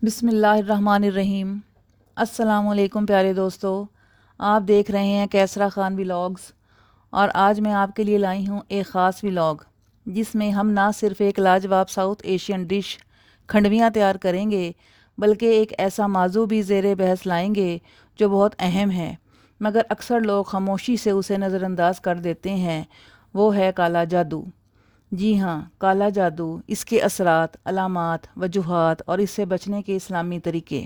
बिस्मिल्लाहिर्रहमानिर्रहीम। अस्सलाम वालेकुम प्यारे दोस्तों, आप देख रहे हैं कैसरा खान व्लॉग्स। और आज मैं आपके लिए लाई हूँ एक ख़ास व्लॉग जिसमें हम ना सिर्फ़ एक लाजवाब साउथ एशियन डिश खंडवियाँ तैयार करेंगे, बल्कि एक ऐसा मौजू भी ज़ेर बहस लाएंगे जो बहुत अहम है, मगर अक्सर लोग खामोशी से उसे नज़रअंदाज कर देते हैं। वो है काला जादू। जी हाँ, काला जादू, इसके असरात, अलामात, वजूहात और इससे बचने के इस्लामी तरीके।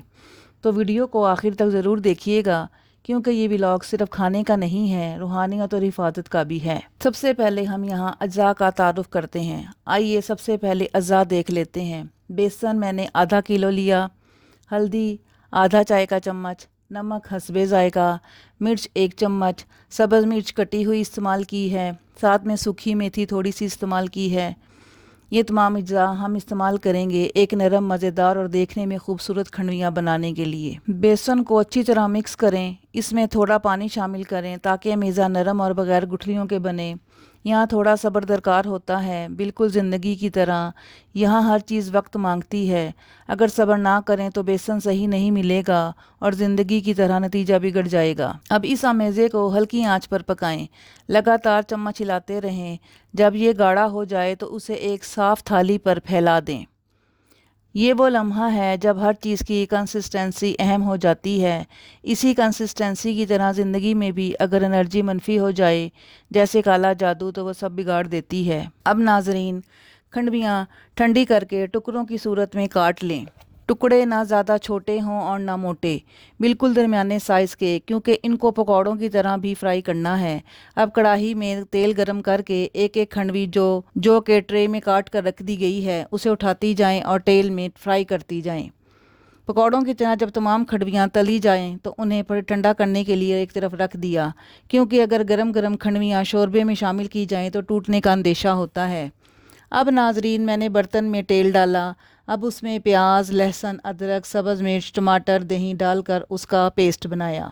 तो वीडियो को आखिर तक ज़रूर देखिएगा, क्योंकि ये व्लॉग सिर्फ खाने का नहीं है, रूहानियत और हिफाजत का भी है। सबसे पहले हम यहाँ अज्जा का तारुफ करते हैं। आइए सबसे पहले अज्जा देख लेते हैं। बेसन मैंने आधा किलो लिया, हल्दी आधा चाय का चम्मच, नमक हस्बे ज़ायका, मिर्च 1 चम्मच, सब्ज़ मिर्च कटी हुई इस्तेमाल की है, साथ में सूखी मेथी थोड़ी सी इस्तेमाल की है। ये तमाम अज्जा हम इस्तेमाल करेंगे एक नरम, मज़ेदार और देखने में खूबसूरत खंडवियाँ बनाने के लिए। बेसन को अच्छी तरह मिक्स करें, इसमें थोड़ा पानी शामिल करें ताकि मेज़ा नरम और बग़ैर गुठलियों के बने। यहाँ थोड़ा सब्र दरकार होता है, बिल्कुल ज़िंदगी की तरह। यहाँ हर चीज़ वक्त मांगती है। अगर सब्र ना करें तो बेसन सही नहीं मिलेगा और ज़िंदगी की तरह नतीजा बिगड़ जाएगा। अब इस आमेज़े को हल्की आंच पर पकाएं, लगातार चम्मच हिलाते रहें। जब ये गाढ़ा हो जाए तो उसे एक साफ़ थाली पर फैला दें। ये वो लम्हा है जब हर चीज़ की कंसिस्टेंसी अहम हो जाती है। इसी कंसिस्टेंसी की तरह ज़िंदगी में भी अगर एनर्जी मनफी हो जाए, जैसे काला जादू, तो वह सब बिगाड़ देती है। अब नाजरीन, खंडवियाँ ठंडी करके टुकड़ों की सूरत में काट लें। टुकड़े ना ज़्यादा छोटे हों और ना मोटे, बिल्कुल दरमियाने साइज़ के, क्योंकि इनको पकौड़ों की तरह भी फ्राई करना है। अब कढ़ाई में तेल गरम करके एक एक खंडवी जो के ट्रे में काट कर रख दी गई है, उसे उठाती जाएं और तेल में फ्राई करती जाएं। पकौड़ों की तरह जब तमाम खंडवियाँ तली जाएं तो उन्हें पर ठंडा करने के लिए एक तरफ रख दिया, क्योंकि अगर गरम गरम खंडवियाँ शोरबे में शामिल की जाएं तो टूटने का अंदेशा होता है। अब नाजरीन, मैंने बर्तन में तेल डाला। अब उसमें प्याज, लहसुन, अदरक, सब्ज़ मिर्च, टमाटर, दही डालकर उसका पेस्ट बनाया।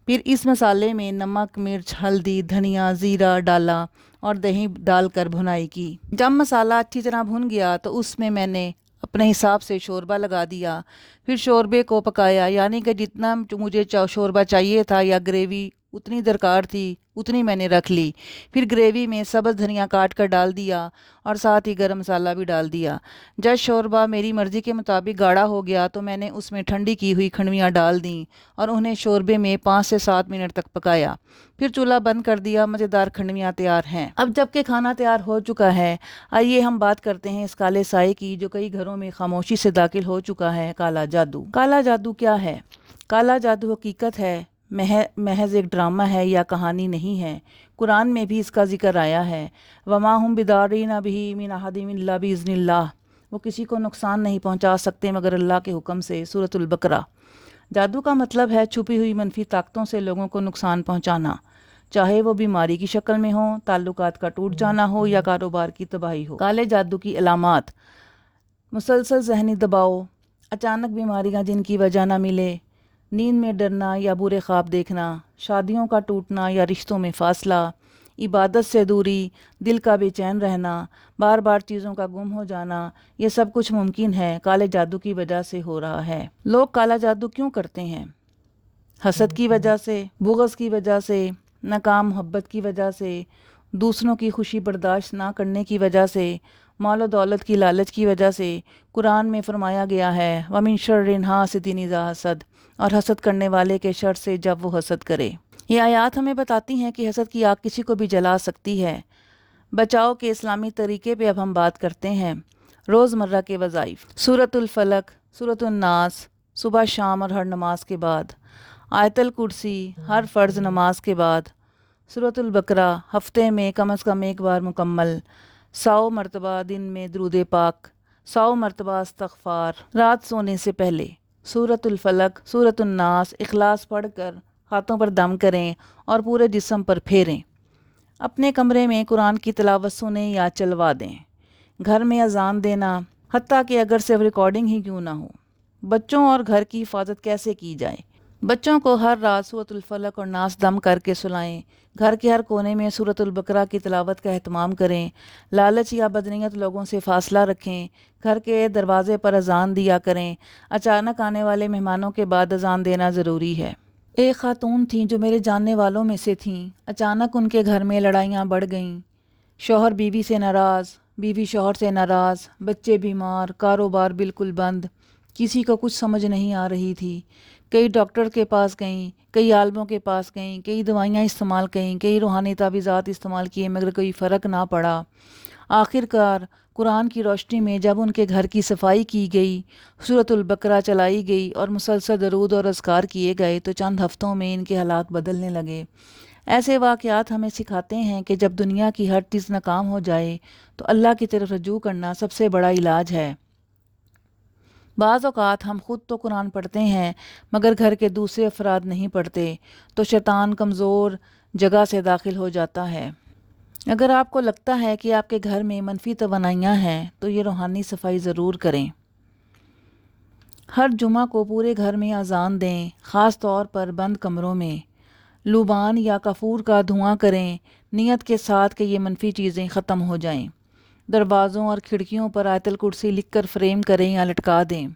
फिर इस मसाले में नमक, मिर्च, हल्दी, धनिया, ज़ीरा डाला और दही डालकर भुनाई की। जब मसाला अच्छी तरह भुन गया तो उसमें मैंने अपने हिसाब से शोरबा लगा दिया। फिर शोरबे को पकाया, यानी कि जितना मुझे शोरबा चाहिए था या ग्रेवी उतनी दरकार थी, उतनी मैंने रख ली। फिर ग्रेवी में सब्ज़ धनिया काट कर डाल दिया और साथ ही गरम मसाला भी डाल दिया। जब शोरबा मेरी मर्ज़ी के मुताबिक गाढ़ा हो गया तो मैंने उसमें ठंडी की हुई खंडवियाँ डाल दी और उन्हें शोरबे में 5 से 7 मिनट तक पकाया। फिर चूल्हा बंद कर दिया। मज़ेदार खंडवियाँ तैयार हैं। अब जबकि खाना तैयार हो चुका है, आइए हम बात करते हैं इस काले साए की, जो कई घरों में खामोशी से दाखिल हो चुका है, काला जादू। काला जादू क्या है? काला जादू हकीकत है, महज एक ड्रामा है या कहानी नहीं है। कुरान में भी इसका जिक्र आया है। वमा हुम बिदारीना बिही मिन अहदिन इल्ला बिइज़्निल्लाह। वो किसी को नुकसान नहीं पहुंचा सकते मगर अल्लाह के हुक्म से। सूरतुल बकरा। जादू का मतलब है छुपी हुई मनफी ताकतों से लोगों को नुकसान पहुंचाना, चाहे वो बीमारी की शक्ल में हो, ताल्लुकात का टूट जाना हो या कारोबार की तबाही हो। काले जादू की अलामात: मुसलसल जहनी दबाव, अचानक बीमारियां जिनकी वजह ना मिले, नींद में डरना या बुरे ख्वाब देखना, शादियों का टूटना या रिश्तों में फासला, इबादत से दूरी, दिल का बेचैन रहना, बार बार चीज़ों का गुम हो जाना, ये सब कुछ मुमकिन है काले जादू की वजह से हो रहा है। लोग काला जादू क्यों करते हैं? हसद की वजह से, बुग़्ज़ की वजह से, नाकाम मोहब्बत की वजह से, दूसरों की खुशी बर्दाश्त ना करने की वजह से, माल दौलत की लालच की वजह से। कुरान में फरमाया गया है, वमिन शर्रि हासिदिन इज़ा हसद, और हसद करने वाले के शर से जब वो हसद करे। ये आयत हमें बताती हैं कि हसद की आग किसी को भी जला सकती है। बचाव के इस्लामी तरीके पे अब हम बात करते हैं। रोज़मर्रा के वज़ाइफ: सूरतुल फलक, सूरतुल नास सुबह शाम और हर नमाज के बाद, आयतल कुर्सी हर फ़र्ज़ नमाज के बाद, सूरतुल बकरा हफ्ते में कम से कम एक बार मुकम्मल, 100 मरतबा दिन में दुरूद पाक, 100 मरतबा इस्तग़फ़ार, रात सोने से पहले। सूरतुल फलक, सूरतुल नास, इखलास पढ़कर हाथों पर दम करें और पूरे जिस्म पर फेरें। अपने कमरे में कुरान की तिलावत सुनें या चलवा दें। घर में अजान देना, हत्ता कि अगर सिर्फ रिकॉर्डिंग ही क्यों ना हो। बच्चों और घर की हिफाजत कैसे की जाए? बच्चों को हर रात सूरत अल-फलक और नास दम करके सुलाएं। घर के हर कोने में सूरत अल-बकरा की तिलावत का एहतमाम करें। लालच या बदनीयत लोगों से फासला रखें। घर के दरवाजे पर अजान दिया करें। अचानक आने वाले मेहमानों के बाद अजान देना ज़रूरी है। एक खातून थीं जो मेरे जानने वालों में से थीं। अचानक उनके घर में लड़ाइयाँ बढ़ गईं। शौहर बीवी से नाराज़, बीवी शौहर से नाराज़, बच्चे बीमार, कारोबार बिल्कुल बंद। किसी को कुछ समझ नहीं आ रही थी। कई डॉक्टर के पास गईं, कई आलमों के पास गईं, कई दवाइयाँ इस्तेमाल कईं, कई रूहानी तावीज़ात इस्तेमाल किए, मगर कोई फ़र्क ना पड़ा। आखिरकार कुरान की रोशनी में जब उनके घर की सफाई की गई, सूरतुल बकरा चलाई गई और मुसलसल दरूद और अज़कार किए गए, तो चंद हफ्तों में इनके हालात बदलने लगे। ऐसे वाक़यात हमें सिखाते हैं कि जब दुनिया की हर चीज़ नाकाम हो जाए तो अल्लाह की तरफ रजू करना सबसे बड़ा इलाज है। बाज़ औक़ात हम खुद तो कुरान पढ़ते हैं मगर घर के दूसरे अफराद नहीं पढ़ते, तो शैतान कमज़ोर जगह से दाखिल हो जाता है। अगर आपको लगता है कि आपके घर में मनफी तवानाइयाँ हैं तो ये रूहानी सफाई ज़रूर करें। हर जुमा को पूरे घर में अजान दें, ख़ास तौर पर बंद कमरों में। लुबान या कपूर का धुआं करें, नियत के साथ कि ये मनफी चीज़ें ख़त्म हो जाएं। दरवाज़ों और खिड़कियों पर आयतल कुर्सी लिखकर फ्रेम करें या लटका दें।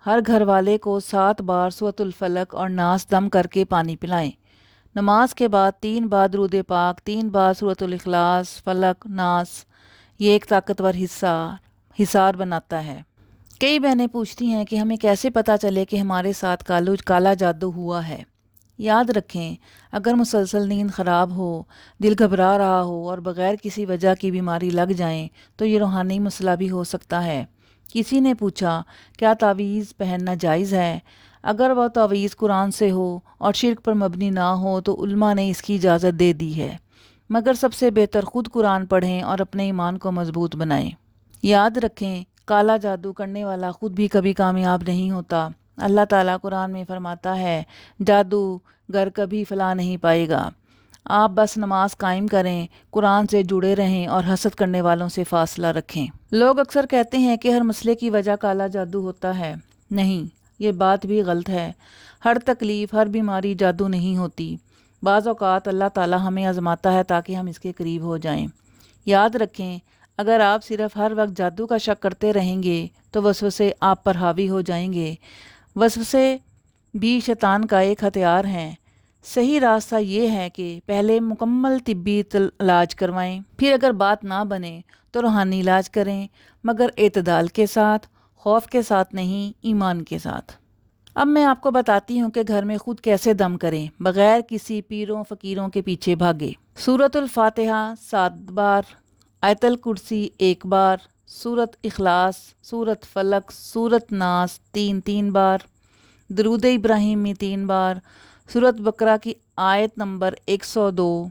हर घर वाले को 7 बार सूरतुल फलक और नास दम करके पानी पिलाएं। नमाज के बाद 3 बार दुरूद पाक, 3 बार सूरतुल इखलास, फलक, नास। ये एक ताकतवर हिसार बनाता है। कई बहनें पूछती हैं कि हमें कैसे पता चले कि हमारे साथ काला जादू हुआ है। याद रखें, अगर मुसलसल नींद ख़राब हो, दिल घबरा रहा हो और बग़ैर किसी वजह की बीमारी लग जाए तो ये रूहानी मसला भी हो सकता है। किसी ने पूछा, क्या तावीज़ पहनना जायज़ है? अगर वह तावीज़ कुरान से हो और शिर्क पर मबनी ना हो तो उल्मा ने इसकी इजाज़त दे दी है, मगर सबसे बेहतर खुद कुरान पढ़ें और अपने ईमान को मजबूत बनाएं। याद रखें, काला जादू करने वाला खुद भी कभी कामयाब नहीं होता। अल्लाह ताला कुरान में फरमाता है, जादू घर कभी फला नहीं पाएगा। आप बस नमाज कायम करें, कुरान से जुड़े रहें और हसद करने वालों से फासला रखें। लोग अक्सर कहते हैं कि हर मसले की वजह काला जादू होता है। नहीं, ये बात भी गलत है। हर तकलीफ़, हर बीमारी जादू नहीं होती। बाज़ औक़ात अल्लाह ताला हमें आज़माता है ताकि हम इसके करीब हो जाएं। याद रखें, अगर आप सिर्फ हर वक्त जादू का शक करते रहेंगे तो वसवसे आप पर हावी हो जाएंगे। वसवसे भी शैतान का एक हथियार हैं। सही रास्ता ये है कि पहले मुकम्मल तिब्बी इलाज करवाएं, फिर अगर बात ना बने तो रूहानी इलाज करें, मगर एतदाल के साथ, खौफ के साथ नहीं, ईमान के साथ। अब मैं आपको बताती हूँ कि घर में खुद कैसे दम करें बग़ैर किसी पीरों फ़कीरों के पीछे भागे। सूरतुल फातिहा 7 बार, आयतल कुर्सी 1 बार, सूरत इखलास, सूरत फलक, सूरत नास 3-3 बार, दरूद इब्राहिमी 3 बार, सूरत बकरा की आयत नंबर 102,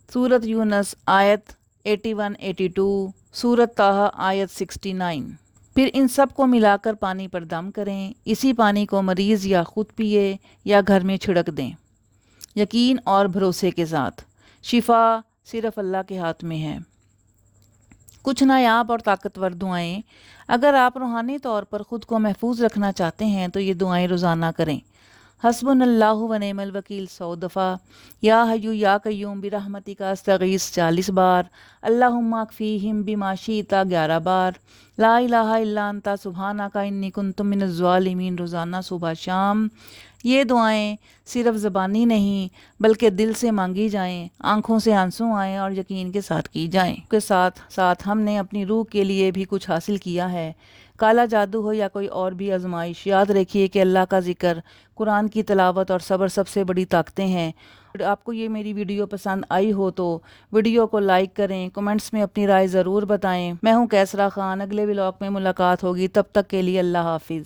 सूरत यूनस आयत 81-82, सूरत ताहा आयत 69। फिर इन सब को मिलाकर पानी पर दम करें। इसी पानी को मरीज़ या खुद पिए या घर में छिड़क दें, यकीन और भरोसे के साथ। शिफा सिर्फ अल्लाह के हाथ में है। कुछ नायाब और ताकतवर दुआएं। अगर आप रूहानी तौर पर ख़ुद को महफूज रखना चाहते हैं तो ये दुआएं रोज़ाना करें। हस्बुनल्लाहु व निअमल वकील 100 दफ़ा, या हय्यू या कय्यूम बिरहमतिका अस्तगीस 40 बार, अल्लाहुम्मा अक्फीहिम बिमा शीता 11 बार, ला इलाहा इल्ला अंता सुब्हानका इन्नी कुन्तु मिनज़ ज़ालिमीन रोज़ाना सुबह शाम। ये दुआएं सिर्फ ज़बानी नहीं बल्कि दिल से मांगी जाएं, आंखों से आंसू आएँ और यकीन के साथ की जाएं। के साथ साथ हमने अपनी रूह के लिए भी कुछ हासिल किया है। काला जादू हो या कोई और भी आजमाइश, याद रखिए कि अल्लाह का जिक्र, कुरान की तिलावत और सब्र सबसे बड़ी ताकतें हैं। आपको ये मेरी वीडियो पसंद आई हो तो वीडियो को लाइक करें, कमेंट्स में अपनी राय ज़रूर बताएं। मैं हूँ कैसरा खान, अगले व्लॉग में मुलाकात होगी, तब तक के लिए अल्लाह हाफिज़।